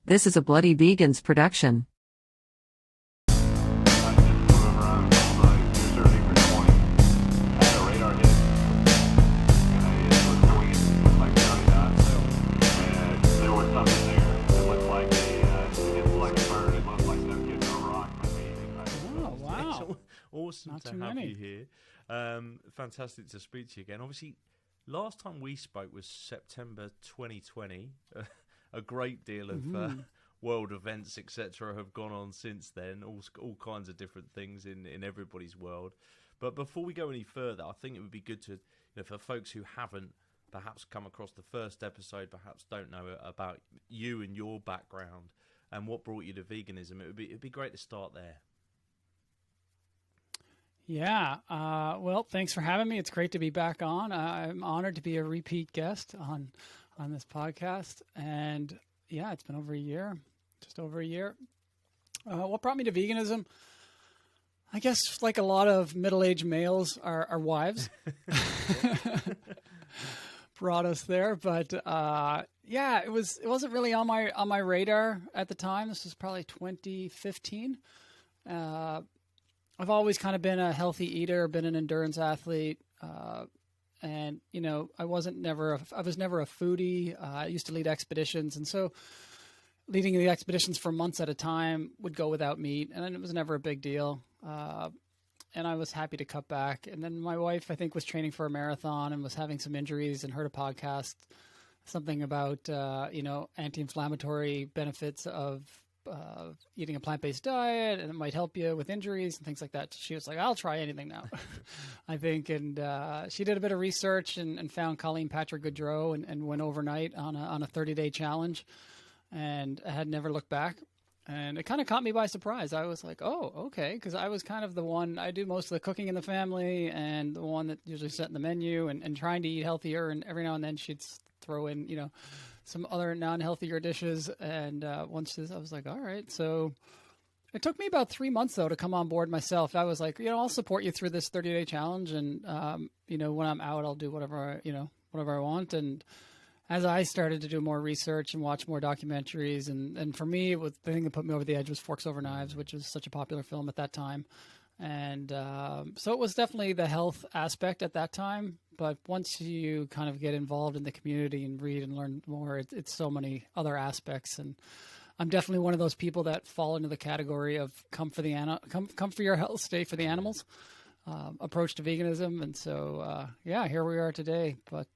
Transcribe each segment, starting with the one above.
This is a Bloody Vegans production. Awesome Not to too have many. you here. Fantastic to speak to you again. Obviously, last time we spoke was September 2020. A great deal of world events, etc., have gone on since then. All kinds of different things in everybody's world. But before we go any further, I think it would be good to, for folks who haven't perhaps come across the first episode, perhaps don't know about you and your background and what brought you to veganism. It'd be great to start there. Yeah. Well, thanks for having me. It's great to be back on. I'm honored to be a repeat guest on this podcast. And yeah, it's been over a year, just over a year. What brought me to veganism? I guess like a lot of middle-aged males, our wives brought us there. But yeah, it wasn't really on my radar at the time. This was probably 2015. I've always kind of been a healthy eater, been an endurance athlete, and I was never a foodie. I used to lead expeditions, and so leading the expeditions for months at a time would go without meat, and it was never a big deal. And I was happy to cut back. And then my wife, I think, was training for a marathon and was having some injuries, and heard a podcast, something about anti-inflammatory benefits of eating a plant-based diet, and it might help you with injuries and things like that. She was like, I'll try anything now, I think. And she did a bit of research and found Colleen Patrick Goodrow and went overnight on a 30-day challenge, and I had never looked back. And it kind of caught me by surprise. I was like, oh, okay. Because I was kind of the one, I do most of the cooking in the family and the one that usually set in the menu and trying to eat healthier. And every now and then she'd throw in, some other non-healthier dishes. And once I was like, all right. So it took me about 3 months, though, to come on board myself. I was like, I'll support you through this 30-day challenge. And, when I'm out, I'll do whatever I want. And as I started to do more research and watch more documentaries, and for me, the thing that put me over the edge was Forks Over Knives, which was such a popular film at that time. And so it was definitely the health aspect at that time. But once you kind of get involved in the community and read and learn more, it's so many other aspects. And I'm definitely one of those people that fall into the category of come for your health, stay for the animals approach to veganism. And so, here we are today, but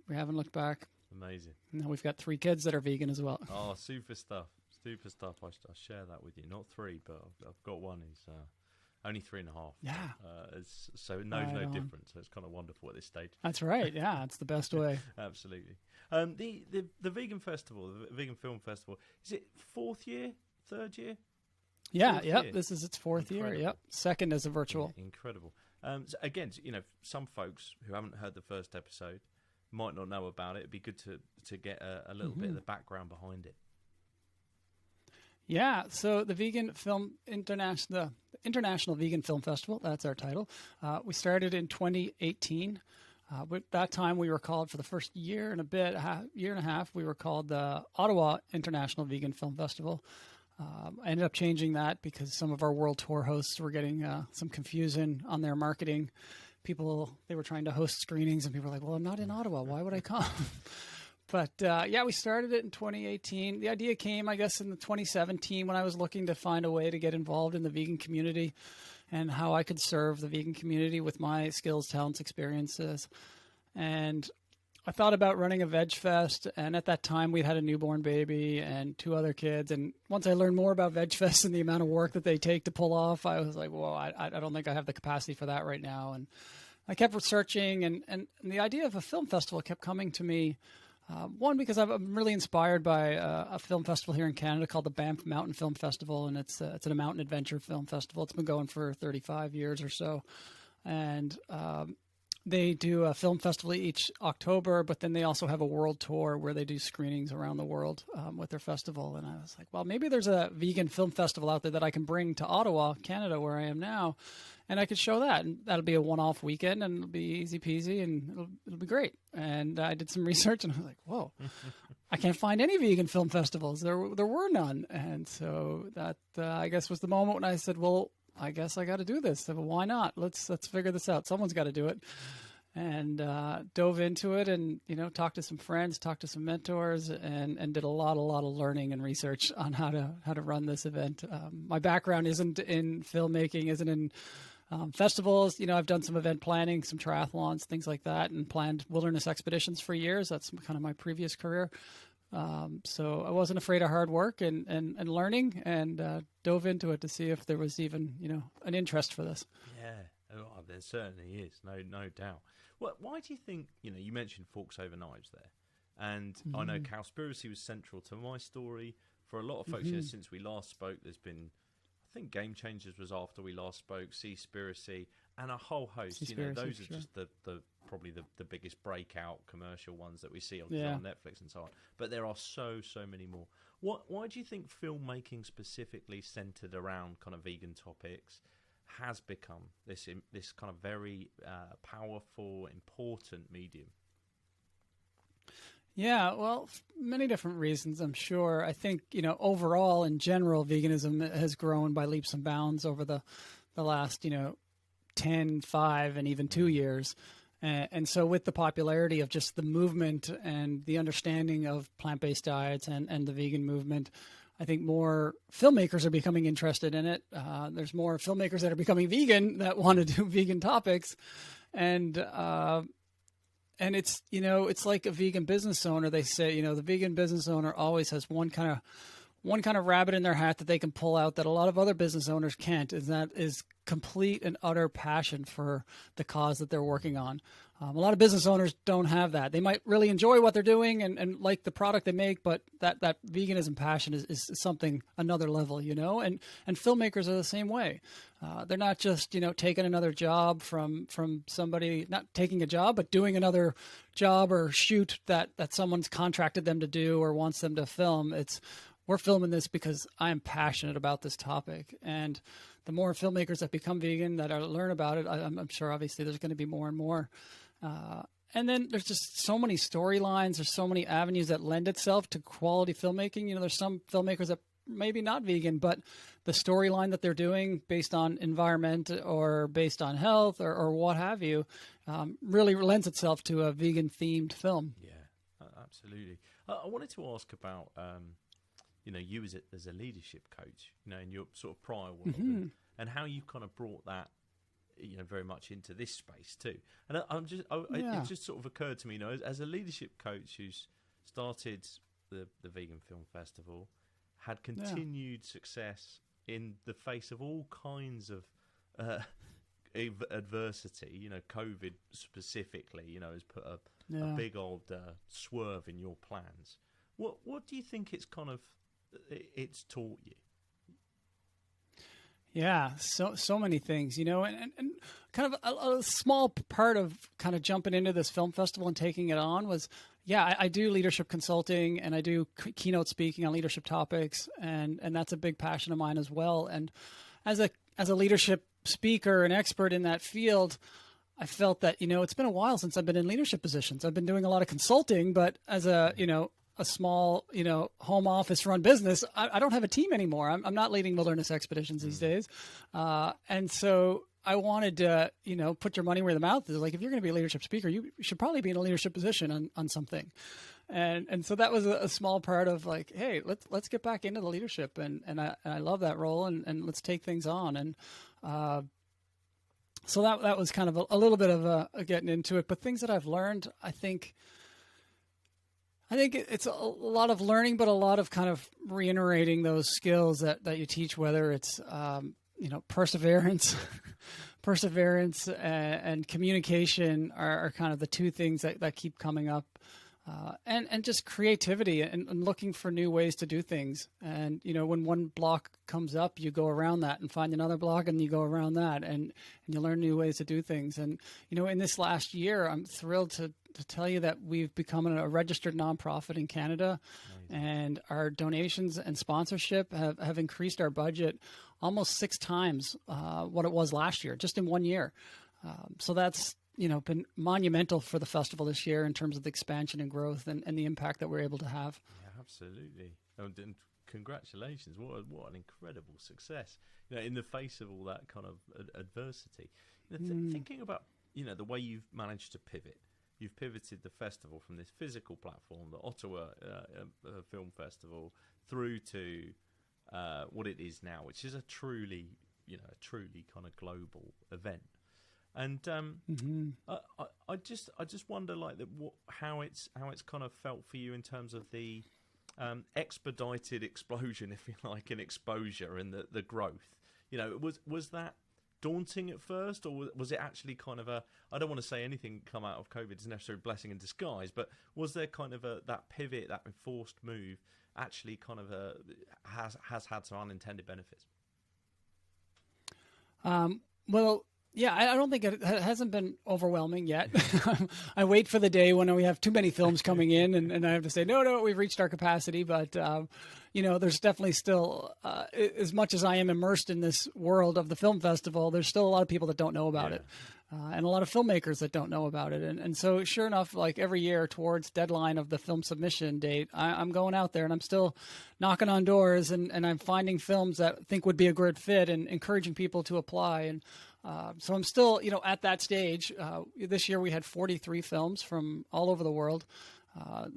we haven't looked back. Amazing. Now we've got 3 kids that are vegan as well. Oh, super stuff. Super stuff. I share that with you. Not 3, but I've got one who's only 3.5. Yeah. So it knows no difference. So it's kind of wonderful at this stage. That's right. Yeah, it's the best way. Absolutely. The Vegan Festival, the Vegan Film Festival, is it 4th year, 3rd year? Yeah, 4th yep. year? This is its 4th year. Yep. 2nd as a virtual. Yeah, incredible. So again, some folks who haven't heard the first episode might not know about it. It'd be good to get a little bit of the background behind it. Yeah, so the International Vegan Film Festival, that's our title. We started in 2018. At that time, we were called, for the first year and a half, we were called the Ottawa International Vegan Film Festival. I ended up changing that because some of our world tour hosts were getting some confusion on their marketing. They were trying to host screenings, and people were like, well, I'm not in Ottawa. Why would I come? But we started it in 2018. The idea came, I guess, in 2017 when I was looking to find a way to get involved in the vegan community and how I could serve the vegan community with my skills, talents, experiences. And I thought about running a veg fest. And at that time, we had a newborn baby and 2 other kids. And once I learned more about veg fests and the amount of work that they take to pull off, I was like, well, I don't think I have the capacity for that right now. And I kept researching, and the idea of a film festival kept coming to me. One, because I'm really inspired by a film festival here in Canada called the Banff Mountain Film Festival, and it's a mountain adventure film festival. It's been going for 35 years or so, and they do a film festival each October, but then they also have a world tour where they do screenings around the world with their festival. And I was like, well, maybe there's a vegan film festival out there that I can bring to Ottawa, Canada, where I am now, and I could show that. And that'll be a one-off weekend, and it'll be easy peasy, and it'll be great. And I did some research, and I was like, whoa, I can't find any vegan film festivals. There were none. And so that, I guess, was the moment when I said, well, I guess I got to do this. So, well, why not? Let's figure this out. Someone's got to do it. And dove into it, and talked to some friends, talked to some mentors, and did a lot of learning and research on how to run this event. My background isn't in filmmaking, isn't in festivals. I've done some event planning, some triathlons, things like that, and planned wilderness expeditions for years. That's kind of my previous career. So I wasn't afraid of hard work and learning, and dove into it to see if there was even an interest for this. Yeah, oh, there certainly is, no doubt. Well, why do you think, you mentioned Forks Over Knives there, and I know Cowspiracy was central to my story. For a lot of folks, since we last spoke, there's been, I think Game Changers was after we last spoke, Seaspiracy, and a whole host. Those are just the probably the biggest breakout commercial ones that we see on Netflix and so on. But there are so many more. Why do you think filmmaking specifically centered around kind of vegan topics has become this kind of very powerful, important medium? Yeah, well, many different reasons, I'm sure. I think, overall, in general, veganism has grown by leaps and bounds over the last, 10, 5, and even 2 years. And so with the popularity of just the movement and the understanding of plant-based diets and the vegan movement, I think more filmmakers are becoming interested in it. There's more filmmakers that are becoming vegan that want to do vegan topics. And it's, it's like a vegan business owner. They say, the vegan business owner always has one kind of rabbit in their hat that they can pull out that a lot of other business owners can't, and that is complete and utter passion for the cause that they're working on. A lot of business owners don't have that. They might really enjoy what they're doing and like the product they make, but that veganism passion is something another level, and filmmakers are the same way. They're not just, taking another job from somebody, not taking a job, but doing another job or shoot that someone's contracted them to do or wants them to film. We're filming this because I'm passionate about this topic. And the more filmmakers that become vegan, that learn about it, I'm sure obviously there's going to be more and more. And then there's just so many storylines. There's so many avenues that lend itself to quality filmmaking. There's some filmmakers that maybe not vegan, but the storyline that they're doing based on environment or based on health or what have you really lends itself to a vegan-themed film. Yeah, absolutely. I wanted to ask about... you as a leadership coach, in your sort of prior world, and how you kind of brought that, very much into this space too. And it just sort of occurred to me, as a leadership coach who's started the Vegan Film Festival, had continued success in the face of all kinds of adversity. COVID specifically, has put a big old swerve in your plans. What do you think it's taught you? Yeah, so many things, and kind of a small part of kind of jumping into this film festival and taking it on was, I do leadership consulting and I do keynote speaking on leadership topics, and that's a big passion of mine as well. And as a leadership speaker and expert in that field, I felt that, it's been a while since I've been in leadership positions. I've been doing a lot of consulting, but as a small, home office run business, I don't have a team anymore. I'm not leading wilderness expeditions these days. And so I wanted to, put your money where the mouth is. Like, if you're going to be a leadership speaker, you should probably be in a leadership position on something. And so that was a small part of like, hey, let's get back into the leadership. And I love that role and let's take things on. And, so that was kind of a little bit of a getting into it, but things that I've learned, I think it's a lot of learning, but a lot of kind of reiterating those skills that you teach, whether it's, perseverance, and communication are kind of the two things that keep coming up. And just creativity and looking for new ways to do things. And, when one block comes up, you go around that and find another block and you go around that and you learn new ways to do things. And, in this last year, I'm thrilled to tell you that we've become a registered nonprofit in Canada. Amazing. And our donations and sponsorship have increased our budget almost 6 times what it was last year, just in 1 year. So that's been monumental for the festival this year in terms of the expansion and growth and the impact that we're able to have. Yeah, absolutely. And congratulations! What an incredible success! In the face of all that kind of adversity. Thinking about the way you've managed to pivot. You've pivoted the festival from this physical platform, the Ottawa Film Festival, through to what it is now, which is a truly kind of global event. And I just wonder, like, how it's kind of felt for you in terms of the expedited explosion, if you like, in exposure and the growth. Was that daunting at first, or was it actually kind of I don't want to say anything come out of COVID is necessarily a blessing in disguise, but was there kind of that pivot, that enforced move, actually kind of has had some unintended benefits? Well, yeah, I don't think it hasn't been overwhelming yet. I wait for the day when we have too many films coming in and I have to say, no, we've reached our capacity. But, there's definitely still, as much as I am immersed in this world of the film festival, there's still a lot of people that don't know about it. And a lot of filmmakers that don't know about it. And so sure enough, like every year towards deadline of the film submission date, I'm going out there and I'm still knocking on doors and I'm finding films that I think would be a good fit and encouraging people to apply. And so I'm still, at that stage. This year we had 43 films from all over the world.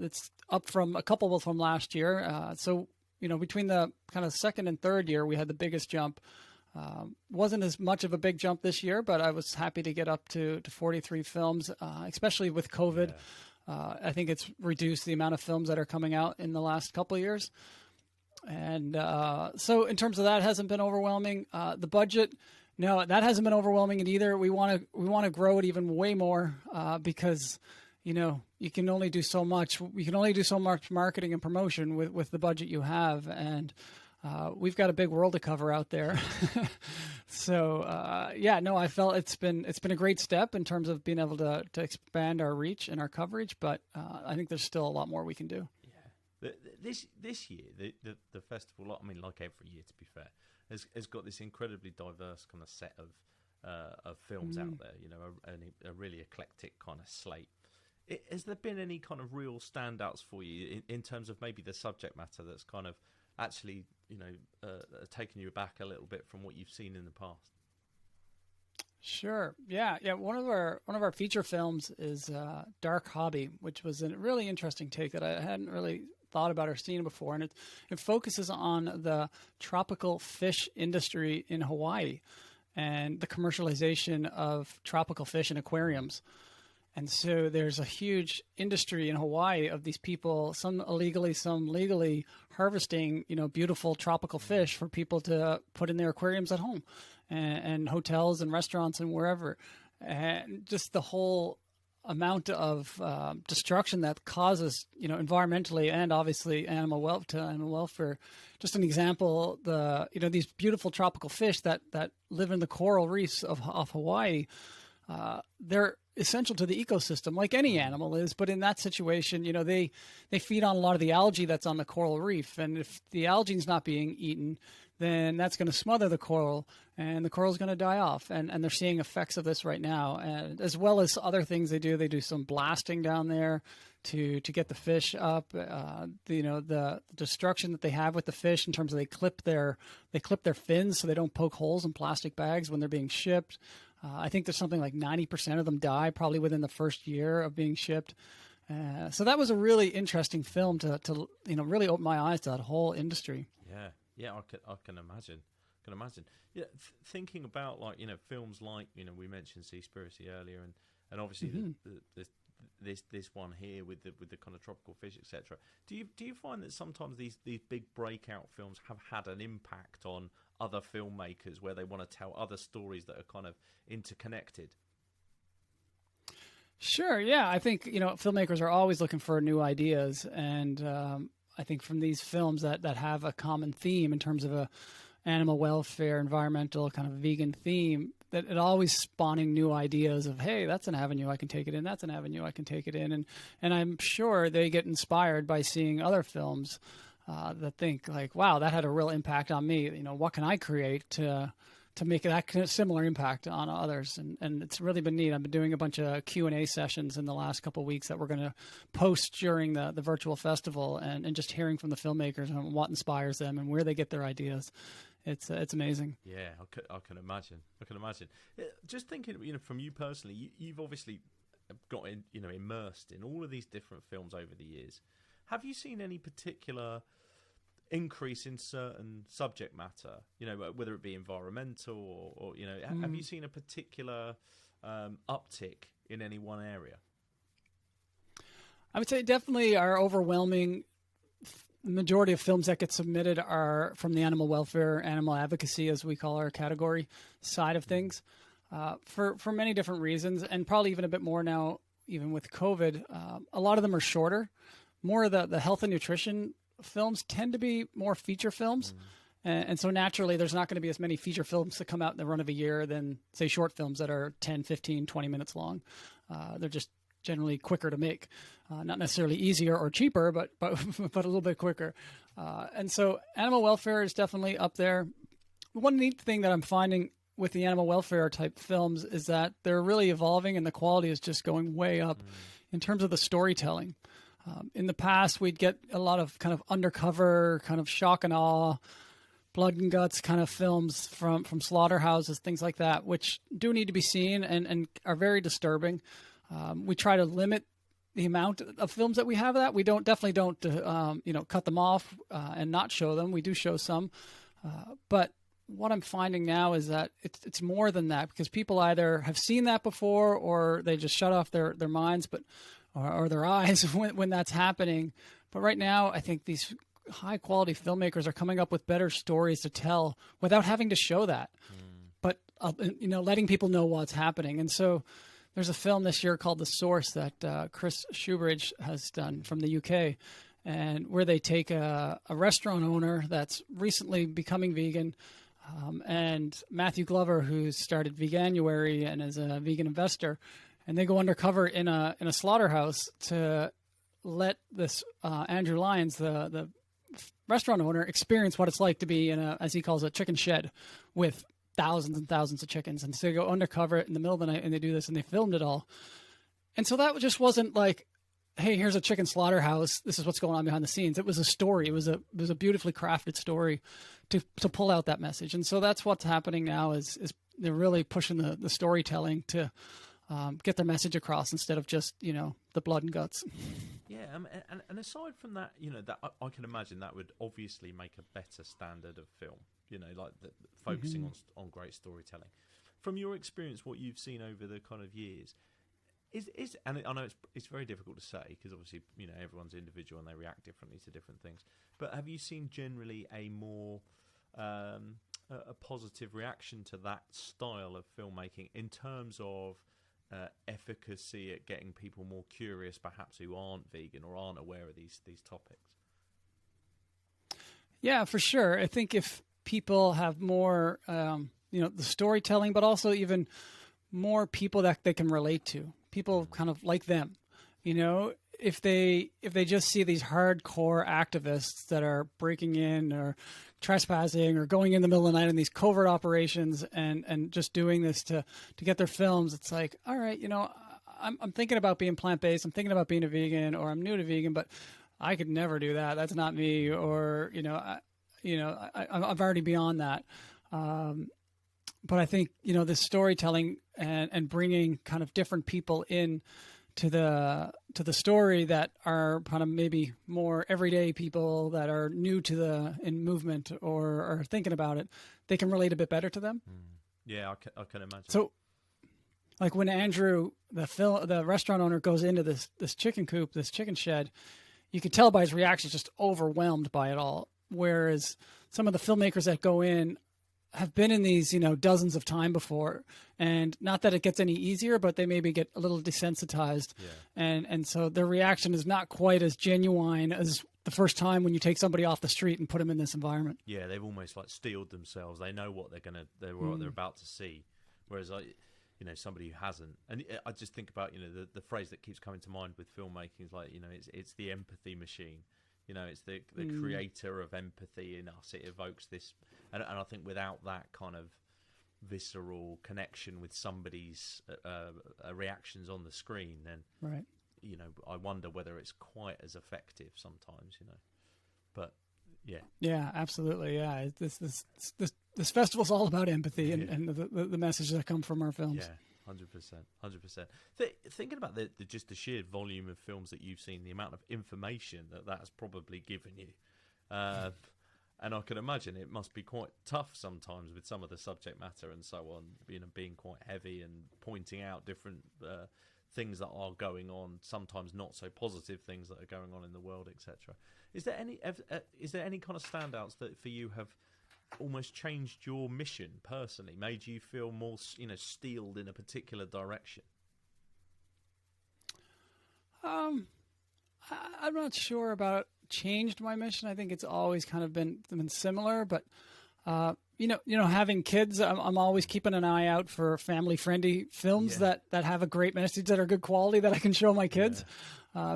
It's up from a couple from last year. So, between the kind of second and third year, we had the biggest jump. Wasn't as much of a big jump this year, but I was happy to get up to 43 films, especially with COVID. Yeah. I think it's reduced the amount of films that are coming out in the last couple of years. And so in terms of that, it hasn't been overwhelming. The budget, no, that hasn't been overwhelming either. We want to grow it even way more because you can only do so much. You can only do so much marketing and promotion with the budget you have, and we've got a big world to cover out there. So I felt it's been a great step in terms of being able to expand our reach and our coverage, but I think there's still a lot more we can do. Yeah, this year the festival, I mean, like every year to be fair, has got this incredibly diverse kind of set of films out there. A really eclectic kind of slate. Has there been any kind of real standouts for you in terms of maybe the subject matter that's kind of actually, taken you back a little bit from what you've seen in the past? Sure. Yeah. One of our feature films is Dark Hobby, which was a really interesting take that I hadn't really thought about or seen before, and it focuses on the tropical fish industry in Hawaii and the commercialization of tropical fish in aquariums. And so there's a huge industry in Hawaii of these people, some illegally, some legally, harvesting, beautiful tropical fish for people to put in their aquariums at home and hotels and restaurants and wherever. And just the whole amount of destruction that causes, environmentally and obviously animal welfare. Just an example, these beautiful tropical fish that live in the coral reefs of Hawaii, they're essential to the ecosystem like any animal is, but in that situation, they feed on a lot of the algae that's on the coral reef, and if the algae is not being eaten, then that's going to smother the coral and the coral is going to die off, and they're seeing effects of this right now, and as well as other things they do some blasting down there to get the fish up, the destruction that they have with the fish in terms of they clip their fins so they don't poke holes in plastic bags when they're being shipped. I think there's something like 90% of them die probably within the first year of being shipped. So that was a really interesting film to really open my eyes to that whole industry. Yeah, I can imagine. Yeah, thinking about films like we mentioned Seaspiracy earlier, and obviously this one here with the kind of tropical fish, etc. Do you find that sometimes these big breakout films have had an impact on other filmmakers where they want to tell other stories that are kind of interconnected? Sure. Yeah. I think, filmmakers are always looking for new ideas. And I think from these films that have a common theme in terms of a animal welfare, environmental kind of vegan theme, that it always spawning new ideas of, hey, that's an avenue I can take it in. That's an avenue I can take it in. And I'm sure they get inspired by seeing other films that think like, wow, that had a real impact on me. What can I create to to make that kind of similar impact on others. And it's really been neat. I've been doing a bunch of Q&A sessions in the last couple of weeks that we're going to post during the virtual festival, and just hearing from the filmmakers on what inspires them and where they get their ideas. It's amazing. Yeah, I can imagine. Just thinking, from you personally, you've obviously got immersed in all of these different films over the years. Have you seen any particular increase in certain subject matter, whether it be environmental or have you seen a particular uptick in any one area? I would say definitely our overwhelming majority of films that get submitted are from the animal welfare, animal advocacy, as we call our category, side of things, for many different reasons, and probably even a bit more now, even with COVID. A lot of them are shorter. More of the health and nutrition films tend to be more feature films. And so naturally, there's not going to be as many feature films that come out in the run of a year than, say, short films that are 10, 15, 20 minutes long. They're just generally quicker to make. Not necessarily easier or cheaper, but a little bit quicker. And so animal welfare is definitely up there. One neat thing that I'm finding with the animal welfare type films is that they're really evolving, and the quality is just going way up in terms of the storytelling. In the past, we'd get a lot of kind of undercover, kind of shock and awe, blood and guts kind of films from slaughterhouses, things like that, which do need to be seen and are very disturbing. We try to limit the amount of films that we have. That we definitely don't cut them off and not show them. We do show some, but what I'm finding now is that it's more than that, because people either have seen that before or they just shut off their minds, or their eyes when that's happening. But right now, I think these high quality filmmakers are coming up with better stories to tell without having to show that, but letting people know what's happening. And so there's a film this year called The Source that Chris Shoebridge has done from the UK, and where they take a restaurant owner that's recently becoming vegan, and Matthew Glover, who's started Veganuary and is a vegan investor, and they go undercover in a slaughterhouse to let this Andrew Lyons, the restaurant owner, experience what it's like to be in a, as he calls it, chicken shed with thousands and thousands of chickens. And so they go undercover in the middle of the night and they do this, and they filmed it all. And so that just wasn't like, hey, here's a chicken slaughterhouse, this is what's going on behind the scenes. It was a story. It was a beautifully crafted story to pull out that message. And so that's what's happening now is they're really pushing the storytelling to get their message across instead of just, the blood and guts. Yeah, and aside from that, that I can imagine that would obviously make a better standard of film, like focusing on great storytelling. From your experience, what you've seen over the kind of years, is and I know it's very difficult to say because obviously, everyone's individual and they react differently to different things. But have you seen generally a more a positive reaction to that style of filmmaking in terms of efficacy at getting people more curious, perhaps who aren't vegan or aren't aware of these topics? Yeah, for sure. I think if people have more, the storytelling, but also even more people that they can relate to, people kind of like them, if they just see these hardcore activists that are breaking in or trespassing or going in the middle of the night in these covert operations and just doing this to get their films, it's like, all right, I'm thinking about being plant-based, I'm thinking about being a vegan, or I'm new to vegan, but I could never do that. That's not me. Or, I'm already beyond that. But I think, the storytelling and bringing kind of different people in to the story that are kind of maybe more everyday people that are new to in movement or are thinking about it, they can relate a bit better to them. Yeah, I can imagine. So, like when Andrew, the restaurant owner, goes into this chicken coop, this chicken shed, you could tell by his reaction, just overwhelmed by it all. Whereas some of the filmmakers that go in have been in these, dozens of times before, and not that it gets any easier, but they maybe get a little desensitized. Yeah. And so their reaction is not quite as genuine as the first time when you take somebody off the street and put them in this environment. Yeah, they've almost like steeled themselves. They know what they're about to see. Whereas somebody who hasn't, and I just think about, the phrase that keeps coming to mind with filmmaking is like, it's the empathy machine. It's the creator of empathy in us. It evokes this, and I think without that kind of visceral connection with somebody's reactions on the screen, then right. you know, I wonder whether it's quite as effective sometimes, you know. But yeah, absolutely, yeah. This festival's all about empathy and the messages that come from our films. Yeah, 100%. Thinking about just the sheer volume of films that you've seen, the amount of information that has probably given you, and I can imagine it must be quite tough sometimes with some of the subject matter and so on, you know, being quite heavy and pointing out different things that are going on, sometimes not so positive things that are going on in the world, etc. Is there any kind of standouts that for you have almost changed your mission personally, made you feel more, you know, steeled in a particular direction? I'm not sure about changed my mission. I think it's always kind of been similar, but you know, having kids, I'm always keeping an eye out for family-friendly films that have a great message, that are good quality, that I can show my kids,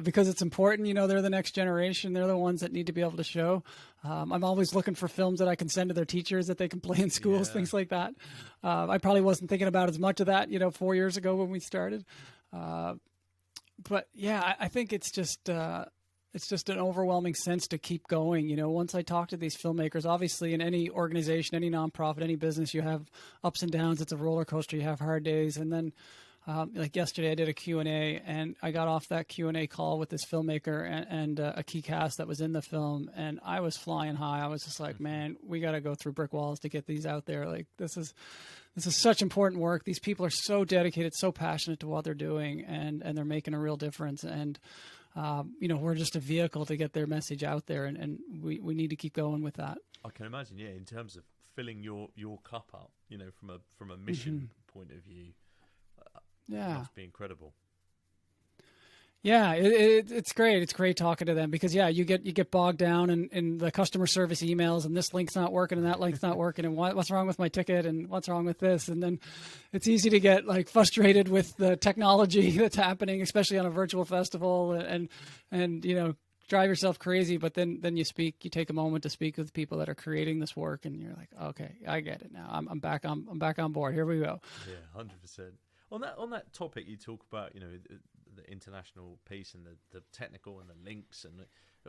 because it's important. You know, they're the next generation. They're the ones that need to be able to show. I'm always looking for films that I can send to their teachers that they can play in schools, things like that. I probably wasn't thinking about as much of that, you know, 4 years ago when we started. But yeah, I think it's just an overwhelming sense to keep going. You know, once I talk to these filmmakers, obviously in any organization, any nonprofit, any business, you have ups and downs. It's a roller coaster. You have hard days. And then like yesterday I did a Q&A, and I got off that Q&A call with this filmmaker and a key cast that was in the film. And I was flying high. I was just like, man, we got to go through brick walls to get these out there. Like, this is such important work. These people are so dedicated, so passionate to what they're doing, and they're making a real difference. And you know, we're just a vehicle to get their message out there, and we need to keep going with that. I can imagine, yeah, in terms of filling your cup up, you know, from a mission point of view, it must be incredible. Yeah, it's great. It's great talking to them because, you get bogged down in the customer service emails, and this link's not working and that link's not working, and what's wrong with my ticket and what's wrong with this. And then it's easy to get like frustrated with the technology that's happening, especially on a virtual festival, and you know, drive yourself crazy. But then you take a moment to speak with people that are creating this work, and you're like, okay, I get it now. I'm back on board. Here we go. Yeah, 100%. On that topic, you talk about, you know, the international piece and the technical and the links and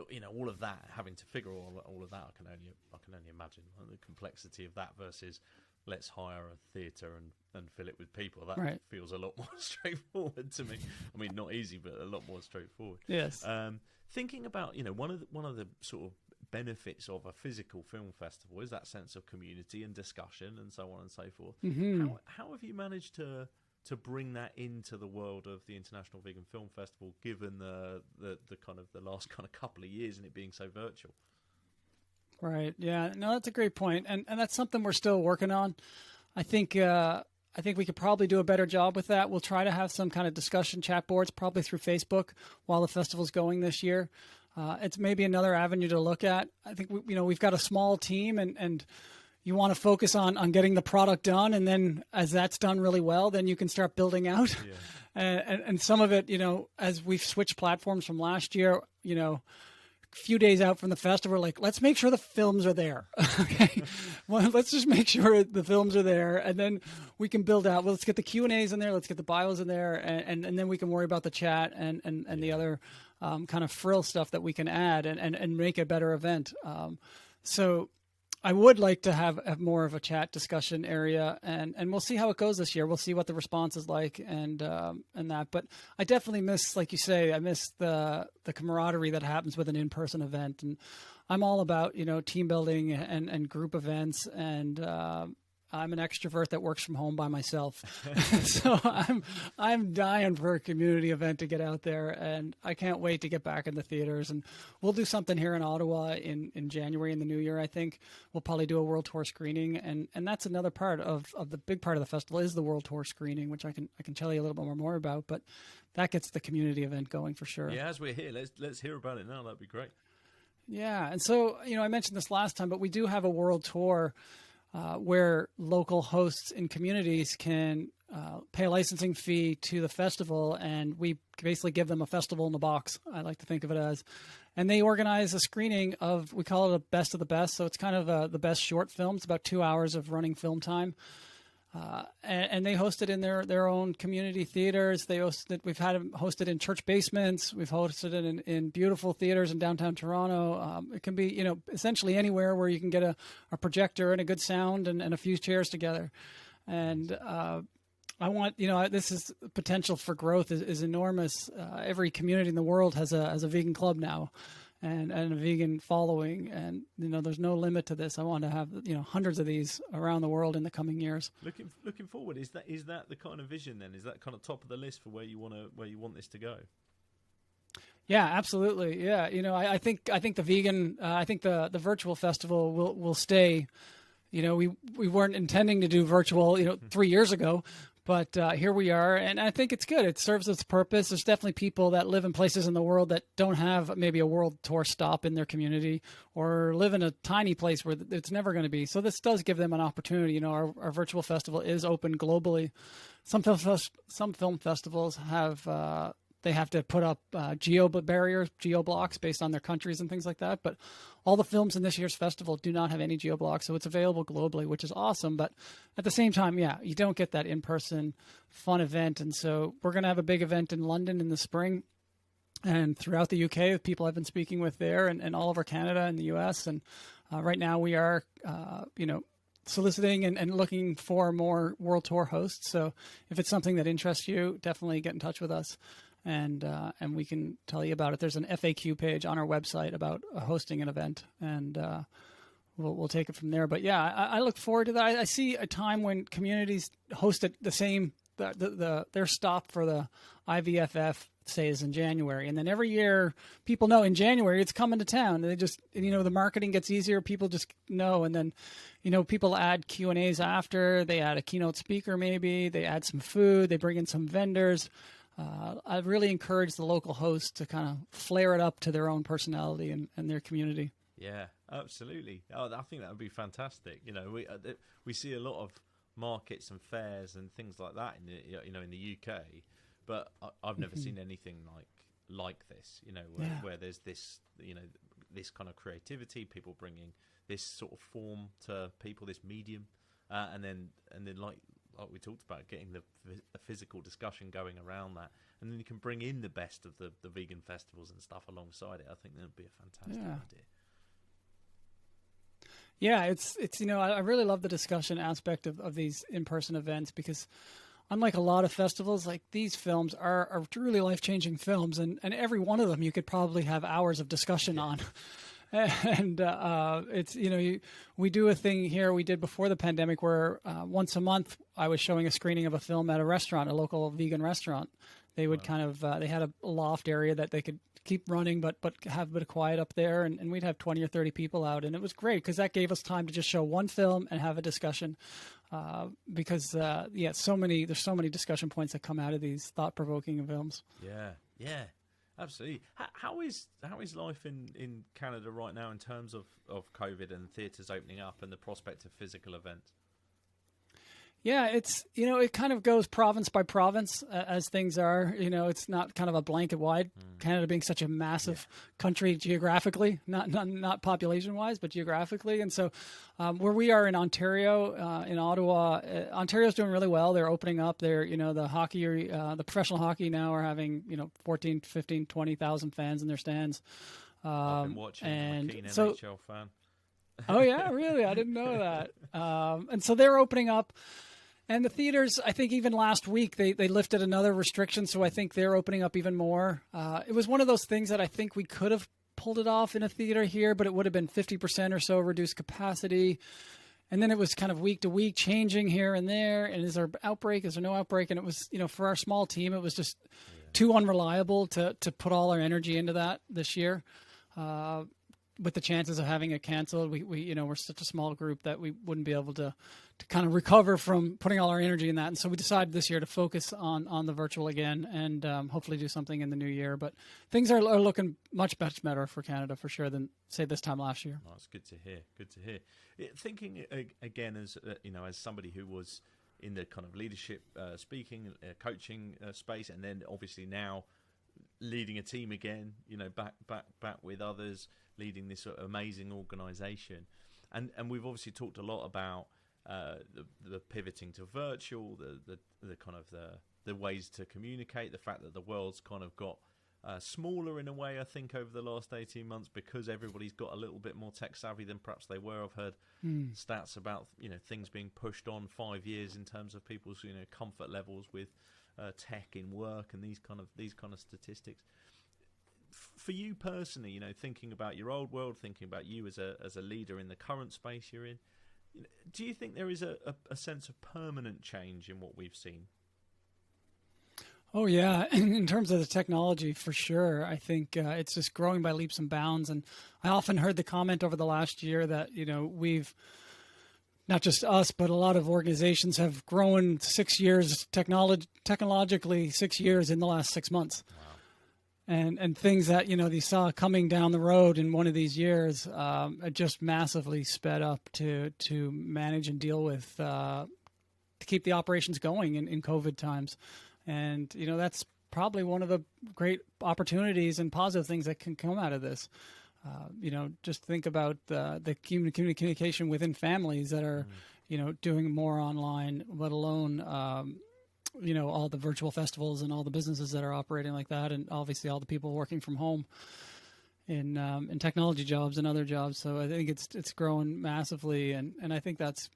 you know, all of that, having to figure all of that. I can only imagine the complexity of that versus let's hire a theatre and fill it with people. That feels a lot more straightforward to me. I mean, not easy, but a lot more straightforward. Yes. Thinking about, you know, one of the sort of benefits of a physical film festival is that sense of community and discussion and so on and so forth. Mm-hmm. How have you managed to bring that into the world of the International Vegan Film Festival, given the kind of the last kind of couple of years and it being so virtual? Right. Yeah. No, that's a great point, and that's something we're still working on. I think we could probably do a better job with that. We'll try to have some kind of discussion chat boards, probably through Facebook, while the festival's going this year. It's maybe another avenue to look at. I think we've got a small team, and you want to focus on getting the product done, and then as that's done really well, then you can start building out. Yeah. And some of it, you know, as we've switched platforms from last year, you know, a few days out from the festival, we're like, let's make sure the films are there. Okay, well, let's just make sure the films are there, and then we can build out. Well, let's get the Q&As in there, let's get the bios in there, and then we can worry about the chat and the other kind of frill stuff that we can add and make a better event. So I would like to have more of a chat discussion area, and we'll see how it goes this year. We'll see what the response is like and that. But I definitely miss, like you say, I miss the camaraderie that happens with an in-person event. And I'm all about, you know, team building and group events, and I'm an extrovert that works from home by myself. So I'm dying for a community event to get out there, and I can't wait to get back in the theaters. And we'll do something here in Ottawa in January in the new year. I think we'll probably do a world tour screening, and that's another part of the big part of the festival is the world tour screening, which I can tell you a little bit more about, but that gets the community event going for sure. Yeah, as we're here, let's hear about it now. That'd be great. Yeah, and so, you know, I mentioned this last time, but we do have a world tour where local hosts and communities can pay a licensing fee to the festival, and we basically give them a festival in the box, I like to think of it as. And they organize a screening of, we call it a best of the best, so it's kind of the best short films, about 2 hours of running film time. And they host it in their own community theaters. We've had them hosted in church basements. We've hosted it in beautiful theaters in downtown Toronto. It can be, essentially anywhere where you can get a projector and a good sound and a few chairs together. And I want, this is potential for growth is enormous. Every community in the world has a vegan club now. And a vegan following, and there's no limit to this. I want to have hundreds of these around the world in the coming years. Looking forward, is that the kind of vision then? Is that kind of top of the list for where you want this to go? Yeah, absolutely. Yeah, I think the vegan, I think the virtual festival will stay. We weren't intending to do virtual 3 years ago. But here we are, and I think it's good. It serves its purpose. There's definitely people that live in places in the world that don't have maybe a world tour stop in their community, or live in a tiny place where it's never going to be. So this does give them an opportunity. Our virtual festival is open globally. Some film festivals have they have to put up geo blocks based on their countries and things like that. But all the films in this year's festival do not have any geo blocks, so it's available globally, which is awesome. But at the same time, you don't get that in-person fun event. And so we're going to have a big event in London in the spring and throughout the UK with people I've been speaking with there, and all over Canada and the US. And right now we are, soliciting and looking for more world tour hosts. So if it's something that interests you, definitely get in touch with us. And we can tell you about it. There's an FAQ page on our website about hosting an event, and we'll take it from there. But yeah, I look forward to that. I see a time when communities host it the same. Their stop for the IVFF, say, is in January, and then every year people know in January it's coming to town. They just the marketing gets easier. People just know, and then people add Q&As after. They add a keynote speaker, maybe they add some food. They bring in some vendors. I really encourage the local hosts to kind of flare it up to their own personality and their community. Yeah, absolutely. I think that would be fantastic. We see a lot of markets and fairs and things like that in the UK, but I've never seen anything like this. Where there's this this kind of creativity, people bringing this sort of form to people, this medium, and then like we talked about, getting the physical discussion going around that, and then you can bring in the best of the vegan festivals and stuff alongside it. I think that would be a fantastic idea. Yeah, it's I really love the discussion aspect of these in-person events, because unlike a lot of festivals, like, these films are truly life-changing films, and every one of them you could probably have hours of discussion on. And it's we do a thing here we did before the pandemic where once a month I was showing a screening of a film at a restaurant, a local vegan restaurant. They would kind of they had a loft area that they could keep running but have a bit of quiet up there, and we'd have 20 or 30 people out, and it was great because that gave us time to just show one film and have a discussion, because there's so many discussion points that come out of these thought-provoking films. Yeah. Absolutely. How is life in Canada right now in terms of COVID and theatres opening up and the prospect of physical events? Yeah, it's it kind of goes province by province as things are. It's not kind of a blanket wide. Canada being such a massive country geographically, not population wise, but geographically. And so where we are in Ontario, in Ottawa, Ontario's doing really well. They're opening up. They're the hockey, the professional hockey now are having 14, 15, 20,000 fans in their stands. I've been watching. And I'm a keen so, NHL fan. Oh yeah, really? I didn't know that. And so they're opening up. And the theaters, I think even last week, they lifted another restriction, so I think they're opening up even more. It was one of those things that I think we could have pulled it off in a theater here, but it would have been 50% or so reduced capacity. And then it was kind of week to week changing here and there. And is there outbreak? Is there no outbreak? And it was, for our small team, it was just too unreliable to put all our energy into that this year. With the chances of having it canceled, we're such a small group that we wouldn't be able to kind of recover from putting all our energy in that. And so we decided this year to focus on the virtual again, and hopefully do something in the new year. But things are looking much better for Canada for sure than, say, this time last year. Oh, it's good to hear. Good to hear. Thinking again as as somebody who was in the kind of leadership, speaking, coaching space, and then obviously now leading a team again, back with others, leading this sort of amazing organisation, and we've obviously talked a lot about the pivoting to virtual, the kind of the ways to communicate, the fact that the world's kind of got smaller in a way, I think, over the last 18 months because everybody's got a little bit more tech savvy than perhaps they were. I've heard stats about things being pushed on 5 years in terms of people's comfort levels with tech in work and these kind of statistics. For you personally, thinking about your old world, thinking about you as a leader in the current space you're in, do you think there is a sense of permanent change in what we've seen? Oh, yeah. In terms of the technology, for sure. I think it's just growing by leaps and bounds. And I often heard the comment over the last year that, we've, not just us, but a lot of organizations have grown 6 years, technologically 6 years in the last 6 months. Wow. And things that, they saw coming down the road in one of these years just massively sped up to manage and deal with, to keep the operations going in COVID times. And, that's probably one of the great opportunities and positive things that can come out of this. Just think about the communication within families that are, doing more online, let alone, all the virtual festivals and all the businesses that are operating like that. And obviously all the people working from home in technology jobs and other jobs. So I think it's growing massively. And I think that's,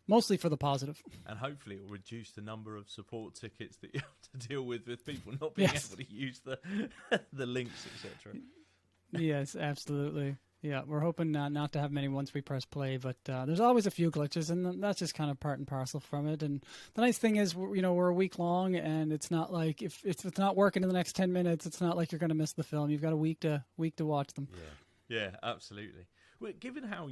mostly for the positive. And hopefully it will reduce the number of support tickets that you have to deal with people not being able to use the links, etc. Yes, absolutely. Yeah, we're hoping not to have many once we press play, but there's always a few glitches, and that's just kind of part and parcel from it. And the nice thing is, we're a week long, and it's not like if it's not working in the next 10 minutes, it's not like you're going to miss the film. You've got a week to watch them. Yeah, absolutely. Well, given how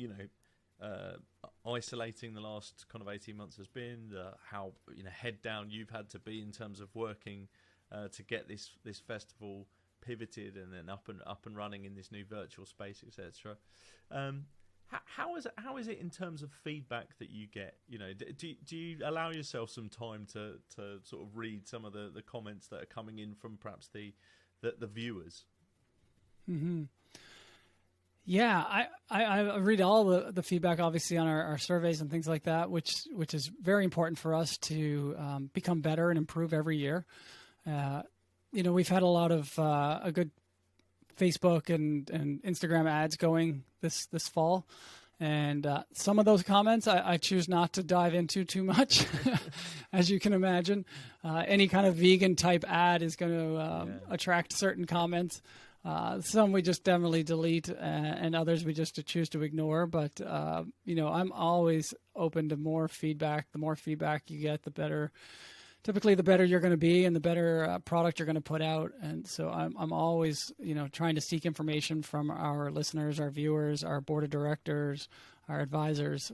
isolating the last kind of 18 months has been, how head down you've had to be in terms of working to get this festival pivoted and then up and running in this new virtual space, etc. How is it in terms of feedback that you get? Do you allow yourself some time to sort of read some of the comments that are coming in from perhaps the viewers? Mm-hmm. Yeah, I read all the feedback, obviously, on our surveys and things like that, which is very important for us to become better and improve every year. We've had a lot of a good Facebook and Instagram ads going this fall. And some of those comments I choose not to dive into too much, as you can imagine. Any kind of vegan type ad is going to attract certain comments. Some we just definitely delete, and others we just choose to ignore. But, I'm always open to more feedback. The more feedback you get, the better. Typically, the better you're going to be and the better product you're going to put out. And so I'm always, trying to seek information from our listeners, our viewers, our board of directors, our advisors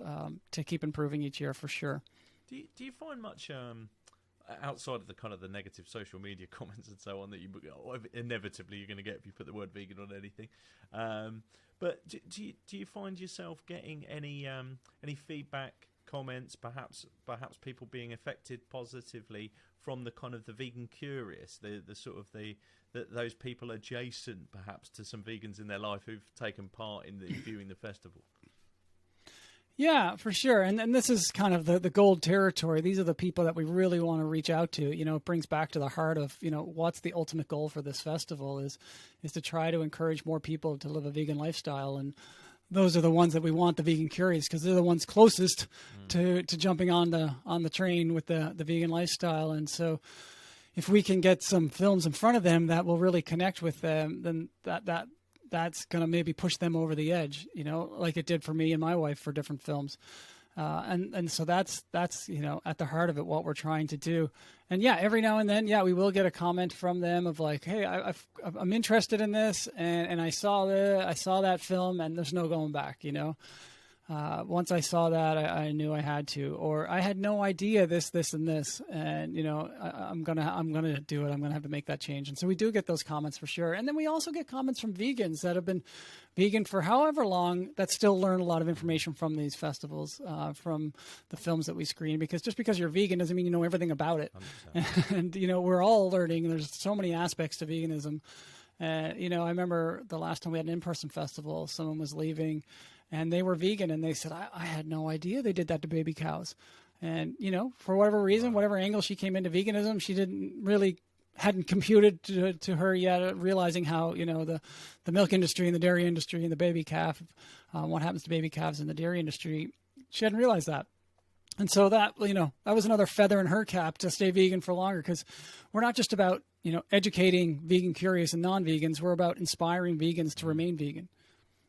to keep improving each year for sure. Do you find much outside of the kind of the negative social media comments and so on that inevitably you're going to get if you put the word vegan on anything? But do you find yourself getting any feedback? Comments, perhaps people being affected positively from the kind of the vegan curious, the sort of those people adjacent perhaps to some vegans in their life who've taken part in viewing the festival. Yeah, for sure. And this is kind of the gold territory. These are the people that we really want to reach out to. It brings back to the heart of, what's the ultimate goal for this festival is to try to encourage more people to live a vegan lifestyle. And those are the ones that we want, the vegan curious, because they're the ones closest to jumping on the train with the vegan lifestyle. And so if we can get some films in front of them that will really connect with them, then that's going to maybe push them over the edge, like it did for me and my wife for different films. And so that's at the heart of it, what we're trying to do. And every now and then, we will get a comment from them of like, hey, I'm interested in this, and I saw that film, and there's no going back. Once I saw that, I knew I had to, or I had no idea this, and this, and I'm gonna do it. I'm gonna have to make that change. And so we do get those comments for sure. And then we also get comments from vegans that have been vegan for however long that still learn a lot of information from these festivals, from the films that we screen. Because just because you're vegan doesn't mean you know everything about it. And we're all learning. There's so many aspects to veganism. You know, I remember the last time we had an in-person festival, someone was leaving and they were vegan, and they said, I had no idea they did that to baby cows. And, you know, for whatever reason, whatever angle she came into veganism, she hadn't computed to her yet, realizing how, you know, the milk industry and the dairy industry and the baby calf, what happens to baby calves in the dairy industry. She hadn't realized that. And so that, you know, that was another feather in her cap to stay vegan for longer, because we're not just about, you know, educating vegan curious and non-vegans. We're about inspiring vegans to remain vegan.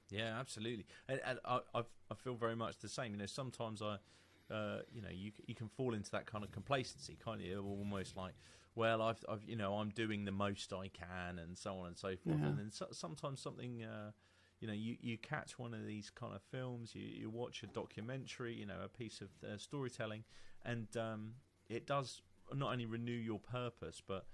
Yeah, absolutely. And I feel very much the same. You know, sometimes you know, you can fall into that kind of complacency, kind of almost like, well, I've you know, I'm doing the most I can, and so on and so forth. Yeah. And then sometimes something, you know, you catch one of these kind of films, you watch a documentary, you know, a piece of storytelling, and it does not only renew your purpose, but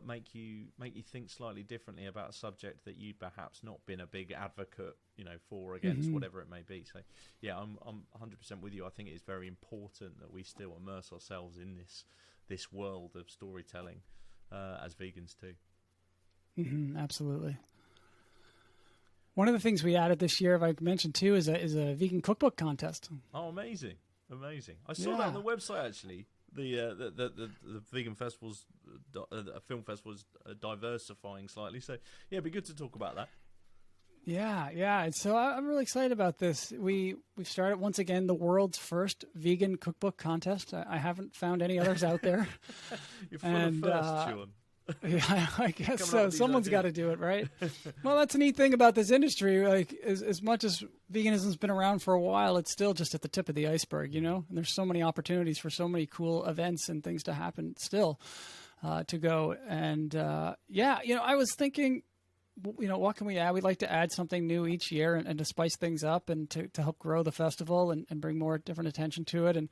make you think slightly differently about a subject that you perhaps not been a big advocate, you know, for or against, whatever it may be. So, yeah, I'm 100% with you. I think it's very important that we still immerse ourselves in this world of storytelling as vegans too. Absolutely. One of the things we added this year, if I mentioned too, is a vegan cookbook contest. Oh, amazing! I saw that on the website actually. The vegan festivals, film festivals, diversifying slightly. So yeah, it'd be good to talk about that. Yeah. And so I'm really excited about this. We've started once again the world's first vegan cookbook contest. I haven't found any others out there. You're full of firsts, Shawn. Yeah, I guess so. Someone's got to do it, right? Well, that's a neat thing about this industry. Like, as much as veganism's been around for a while, it's still just at the tip of the iceberg, you know? And there's so many opportunities for so many cool events and things to happen still to go. And, yeah, you know, I was thinking, you know, what can we add? We'd like to add something new each year and to spice things up and to help grow the festival and bring more different attention to it. And,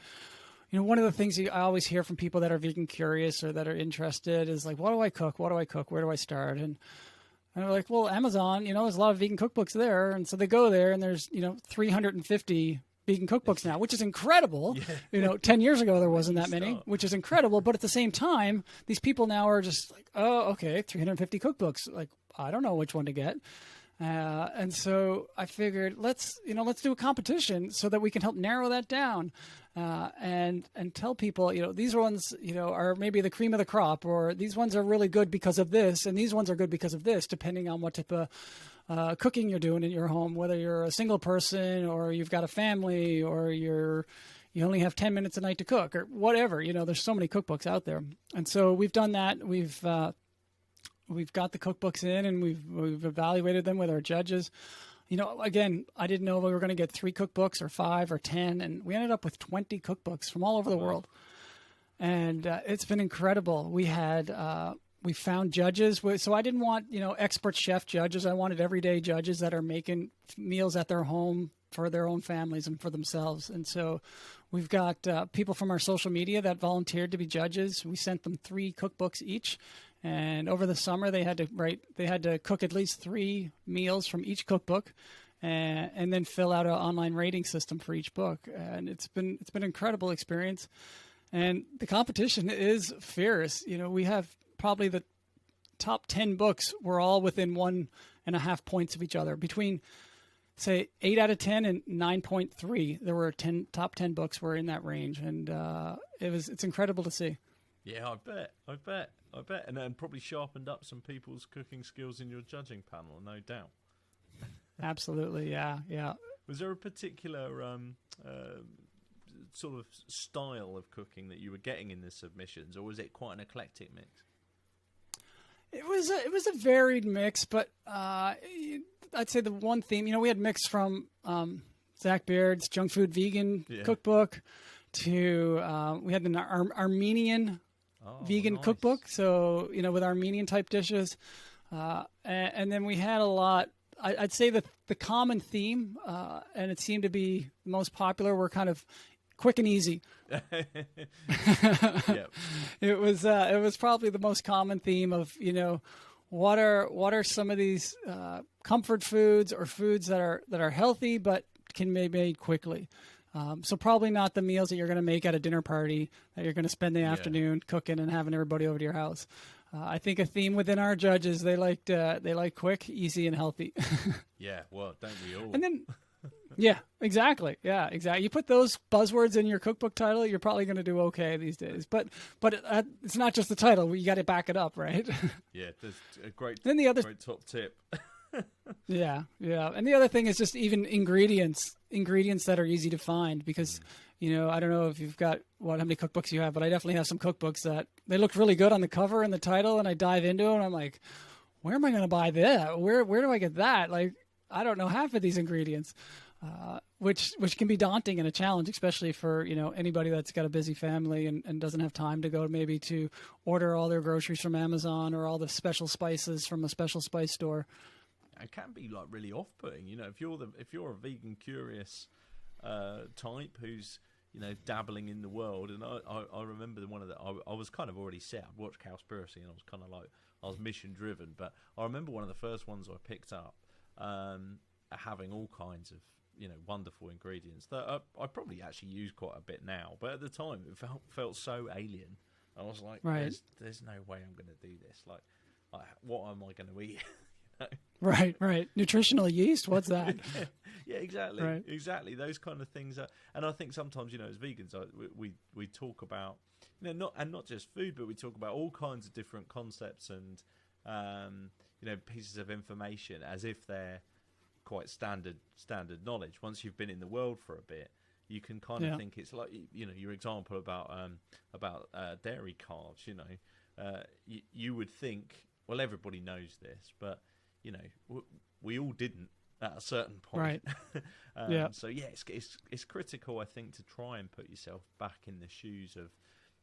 you know, one of the things I always hear from people that are vegan curious or that are interested is like, what do I cook? What do I cook? Where do I start? And they're like, well, Amazon, you know, there's a lot of vegan cookbooks there. And so they go there and there's, you know, 350 vegan cookbooks now, which is incredible. Yeah. You know, 10 years ago, there wasn't that many, which is incredible. But at the same time, these people now are just like, oh, okay, 350 cookbooks. Like, I don't know which one to get. And so I figured let's do a competition so that we can help narrow that down, and tell people, you know, these ones, you know, are maybe the cream of the crop, or these ones are really good because of this, and these ones are good because of this, depending on what type of cooking you're doing in your home, whether you're a single person or you've got a family or you only have 10 minutes a night to cook or whatever. You know, there's so many cookbooks out there. And so we've done that. We've got the cookbooks in and we've evaluated them with our judges. You know, again, I didn't know we were going to get 3 cookbooks or 5 or 10, and we ended up with 20 cookbooks from all over the world. And it's been incredible. We found judges. So I didn't want, you know, expert chef judges. I wanted everyday judges that are making meals at their home for their own families and for themselves. And so we've got people from our social media that volunteered to be judges. We sent them 3 cookbooks each. And over the summer, they had to cook at least 3 meals from each cookbook, and then fill out an online rating system for each book. And it's been an incredible experience. And the competition is fierce. You know, we have probably the top 10 books were all within 1.5 points of each other. Between, say, 8 out of 10 and 9.3, there were top 10 books were in that range, and it's incredible to see. Yeah, I bet. And then probably sharpened up some people's cooking skills in your judging panel, no doubt. Absolutely, yeah. Was there a particular sort of style of cooking that you were getting in the submissions, or was it quite an eclectic mix? It was a varied mix, but I'd say the one theme, you know, we had mix from Zach Beard's Junk Food Vegan cookbook to we had an Armenian vegan cookbook, so, you know, with Armenian type dishes, and then we had a lot. I'd say that the common theme, and it seemed to be the most popular, were kind of quick and easy. Yep. It was probably the most common theme of, you know, what are some of these comfort foods or foods that are healthy but can be made quickly. So probably not the meals that you're going to make at a dinner party that you're going to spend the afternoon cooking and having everybody over to your house. I think a theme within our judges, they like quick, easy, and healthy. Yeah, well, don't we all? And then, yeah, exactly. Yeah, exactly. You put those buzzwords in your cookbook title, you're probably going to do okay these days. But it's not just the title. You got to back it up, right? Yeah, there's a great, then the other, great top tip. yeah. And the other thing is just even ingredients that are easy to find because, I don't know if you've got how many cookbooks you have, but I definitely have some cookbooks that they look really good on the cover and the title, and I dive into it and I'm like, where am I going to buy that? Where do I get that? Like, I don't know half of these ingredients, which can be daunting and a challenge, especially for, anybody that's got a busy family and doesn't have time to go maybe to order all their groceries from Amazon or all the special spices from a special spice store. It can be like really off-putting, if you're a vegan curious type who's dabbling in the world. And I remember one of I was kind of already set. I watched Cowspiracy and I was kind of like I was mission driven. But I remember one of the first ones I picked up having all kinds of wonderful ingredients that I probably actually use quite a bit now. But at the time it felt so alien. I was like, right. There's no way I'm going to do this. Like what am I going to eat? Right. Nutritional yeast. What's that? Yeah, exactly. Right. Exactly. Those kind of things and I think sometimes, as vegans, we talk about, not just food, but we talk about all kinds of different concepts and, pieces of information as if they're quite standard knowledge. Once you've been in the world for a bit, you can kind of think it's like, your example about dairy carbs, you would think, well, everybody knows this, but we all didn't at a certain point. Right. So yeah, it's critical, I think, to try and put yourself back in the shoes of,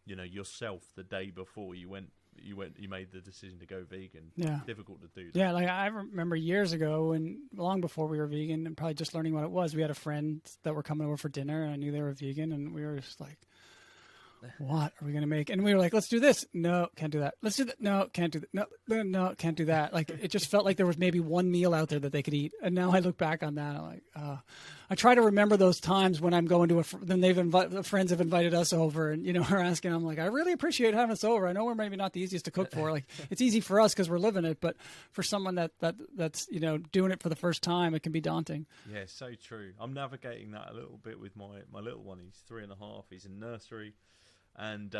yourself the day before you made the decision to go vegan. Yeah. Difficult to do that. Yeah, like I remember years ago, and long before we were vegan, and probably just learning what it was, we had a friend that were coming over for dinner, and I knew they were vegan, and we were just like, what are we going to make? And we were like, let's do this. No, can't do that. Let's do that. No, can't do that. No, can't do that. Like, it just felt like there was maybe one meal out there that they could eat. And now I look back on that, I'm like, I try to remember those times when I'm going to then friends have invited us over and, are asking, I'm like, I really appreciate having us over. I know we're maybe not the easiest to cook for. Like, it's easy for us because we're living it, but for someone that's, doing it for the first time, it can be daunting. Yeah, so true. I'm navigating that a little bit with my little one. He's 3.5. He's in nursery. And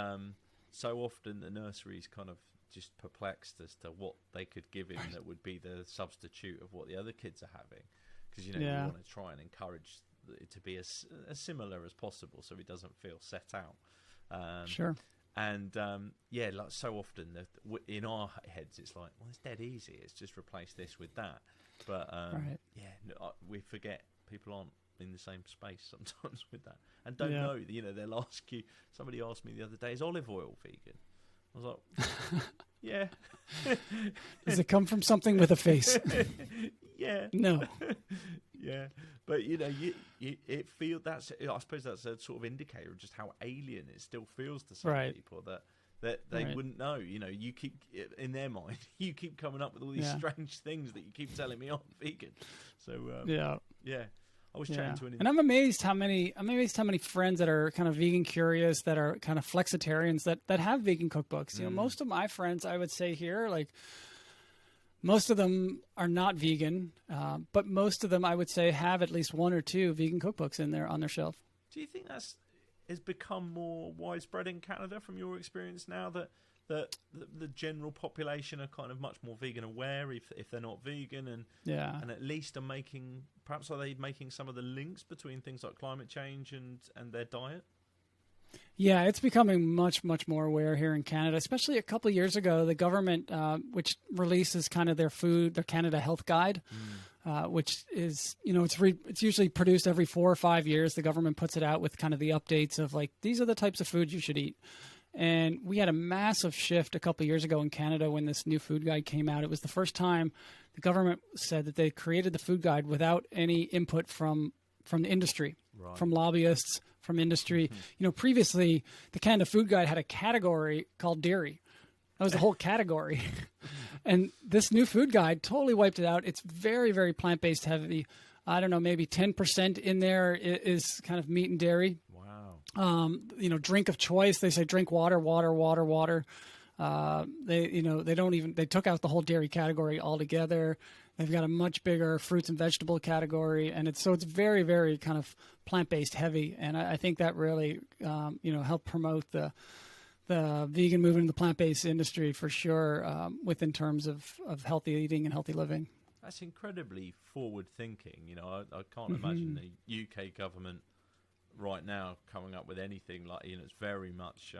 so often the nursery's kind of just perplexed as to what they could give him that would be the substitute of what the other kids are having. Because, you want to try and encourage it to be as similar as possible so he doesn't feel set out. Sure. And, like so often in our heads it's like, well, it's dead easy. It's just replace this with that. But, we forget people aren't in the same space sometimes with that and don't know, they'll ask you. Somebody asked me the other day, is olive oil vegan? I was like, yeah. Does it come from something with a face? Yeah. No. Yeah, but it feels I suppose that's a sort of indicator of just how alien it still feels to some people that they wouldn't know. You keep in their mind, you keep coming up with all these strange things that you keep telling me I'm vegan. So yeah. I was chatting to and I'm amazed how many friends that are kind of vegan curious, that are kind of flexitarians, that have vegan cookbooks. Most of my friends, I would say here, like most of them are not vegan, but most of them, I would say, have at least one or two vegan cookbooks on their shelf. Do you think that's has become more widespread in Canada from your experience now that the general population are kind of much more vegan aware if they're not vegan and at least are they making some of the links between things like climate change and their diet? Yeah, it's becoming much, much more aware here in Canada, especially a couple of years ago, the government, which releases kind of their Canada Health Guide, which is, it's usually produced every 4 or 5 years. The government puts it out with kind of the updates of like, these are the types of foods you should eat. And we had a massive shift a couple of years ago in Canada when this new food guide came out. It was the first time the government said that they created the food guide without any input from the industry, from lobbyists, from industry. Previously, the Canada Food Guide had a category called dairy. That was the whole category. And this new food guide totally wiped it out. It's very, very plant-based heavy. I don't know, maybe 10% in there is kind of meat and dairy. Wow. Drink of choice. They say drink water. They took out the whole dairy category altogether. They've got a much bigger fruits and vegetable category, and it's very, very kind of plant-based heavy. And I think that really, helped promote the vegan movement in the plant-based industry for sure, within terms of healthy eating and healthy living. That's incredibly forward-thinking. I can't imagine the UK government right now coming up with anything like, it's very much,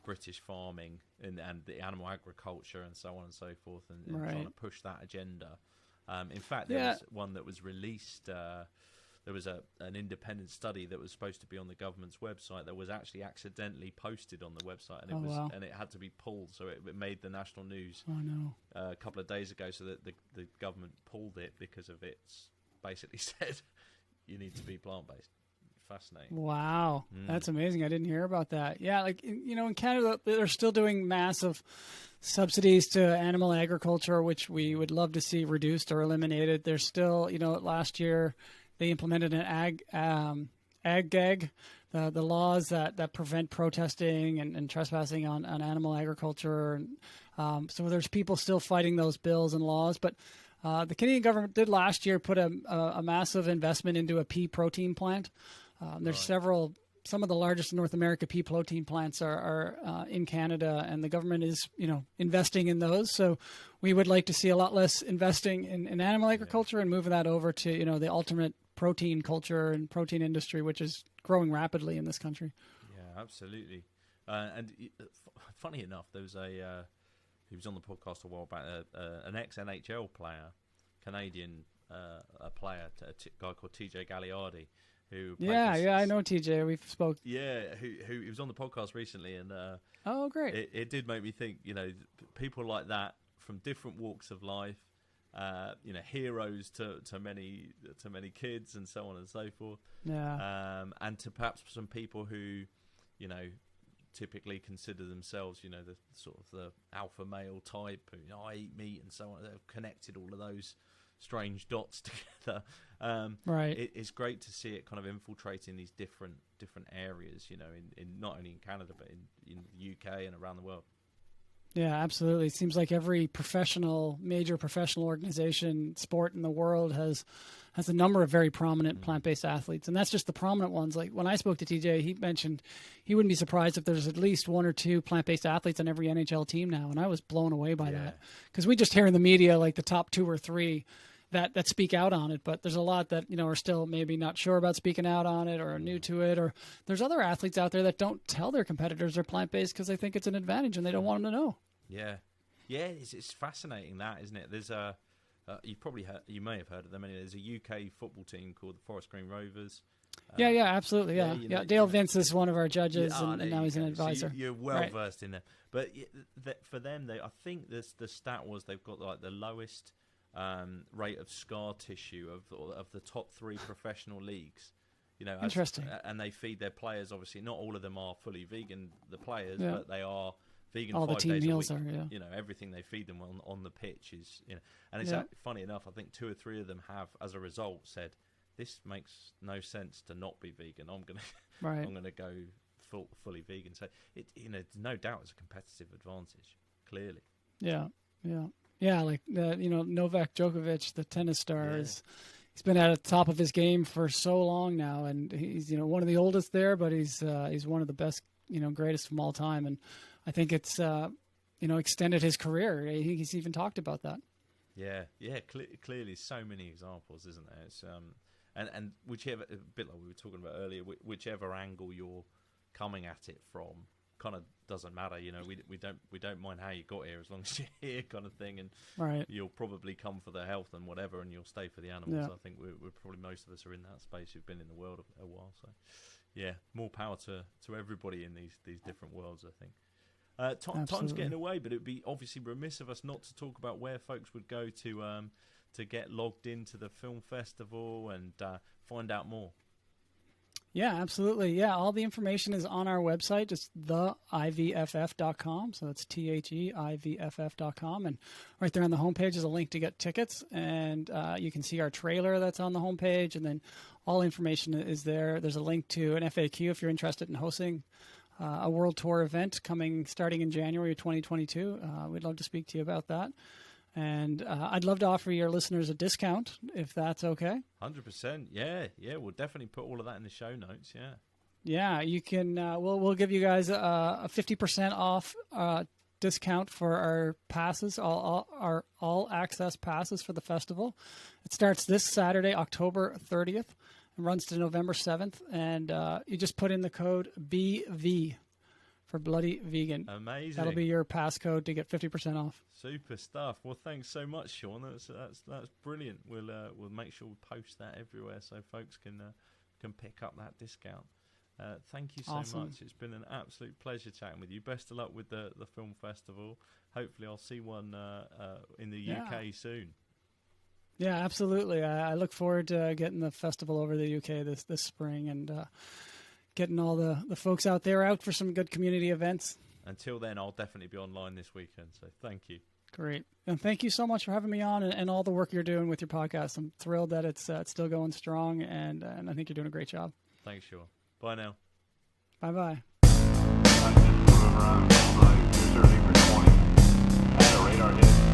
British farming and the animal agriculture and so on and so forth, and right. trying to push that agenda. In fact, there was one that was released. There was an independent study that was supposed to be on the government's website that was actually accidentally posted on the website, and and it had to be pulled. So it made the national news a couple of days ago. So that the government pulled it because of it's basically said you need to be plant-based. Fascinating. Wow, that's amazing. I didn't hear about that. Yeah, in Canada, they're still doing massive subsidies to animal agriculture, which we would love to see reduced or eliminated. There's still, last year they implemented an ag gag, the laws that prevent protesting and trespassing on animal agriculture. And so there's people still fighting those bills and laws, but the Canadian government did last year put a massive investment into a pea protein plant. There's some of the largest North America pea protein plants are in Canada, and the government is, investing in those. So we would like to see a lot less investing in animal agriculture and moving that over to, the ultimate protein culture and protein industry, which is growing rapidly in this country. Yeah, absolutely. And funny enough, there was he was on the podcast a while back, an ex-NHL player, Canadian player, a guy called TJ Gagliardi. I know TJ. We've spoke. Yeah, who he was on the podcast recently, and oh, great! It did make me think. People like that from different walks of life, heroes to many kids, and so on and so forth. Yeah. And to perhaps some people who, typically consider themselves, the sort of the alpha male type. I eat meat and so on. They've connected all of those strange dots together. Right. It's great to see it kind of infiltrating these different areas, in not only in Canada but in the UK and around the world. Yeah, absolutely. It seems like every major professional organization, sport in the world has a number of very prominent plant-based athletes, and that's just the prominent ones. Like when I spoke to TJ, he mentioned he wouldn't be surprised if there's at least one or two plant-based athletes on every NHL team now, and I was blown away by that, because we just hear in the media like the top 2 or 3 that speak out on it, but there's a lot that are still maybe not sure about speaking out on it or are new to it, or there's other athletes out there that don't tell their competitors they're plant-based because they think it's an advantage and they don't want them to know. Yeah, it's fascinating, that, isn't it? There's you may have heard of them anyway. There's a UK football team called the Forest Green Rovers. Absolutely, yeah. Dale Vince is one of our judges, and now he's an advisor. So you're well versed in them, but for them, I think the stat was they've got like the lowest rate of scar tissue of the top 3 professional leagues. Interesting. And they feed their players. Obviously, not all of them are fully vegan, the players, but they are vegan. All 5 the team days meals a week. are, everything they feed them on the pitch is, and it's funny enough. I think 2 or 3 of them have, as a result, said, "This makes no sense to not be vegan. I'm gonna go fully vegan." So no doubt it's a competitive advantage. Clearly. Yeah. Like Novak Djokovic, the tennis star, he's been at the top of his game for so long now, and he's one of the oldest there, but he's one of the best, greatest of all time, and I think it's extended his career. He's even talked about that. Clearly, so many examples, isn't there? It's and whichever, a bit like we were talking about earlier, whichever angle you're coming at it from, kind of doesn't matter. We don't mind how you got here as long as you're here, kind of thing, and you'll probably come for the health and whatever, and you'll stay for the animals. I think we're probably, most of us are in that space who've been in the world a while. So more power to everybody in these different worlds, I think. Time's getting away, but it'd be obviously remiss of us not to talk about where folks would go to get logged into the film festival and find out more. Yeah, absolutely. Yeah, all the information is on our website, just theivff.com. So it's THEIVFF.com. And right there on the homepage is a link to get tickets. And you can see our trailer that's on the homepage. And then all information is there. There's a link to an FAQ if you're interested in hosting a world tour event starting in January of 2022. We'd love to speak to you about that. And I'd love to offer your listeners a discount, if that's okay. 100%. Yeah. We'll definitely put all of that in the show notes. Yeah. Yeah, you can. We'll give you guys a 50% off discount for our passes, our all access passes for the festival. It starts this Saturday, October 30th, and runs to November 7th. And you just put in the code BV for Bloody Vegan. Amazing. That'll be your passcode to get 50% off. Super stuff. Well, thanks so much, Shawn. That's brilliant. We'll make sure we post that everywhere so folks can pick up that discount. Thank you so much. It's been an absolute pleasure chatting with you. Best of luck with the film festival. Hopefully I'll see one in the UK soon. Yeah, absolutely. I look forward to getting the festival over the UK this spring and getting all the folks out there out for some good community events. Until then, I'll definitely be online this weekend, so thank you. Great. And thank you so much for having me on and all the work you're doing with your podcast. I'm thrilled that it's still going strong, and I think you're doing a great job. Thanks, Shawn. Bye now. Bye-bye. I'm just moving around. You're certainly for 20. I had a radar hit.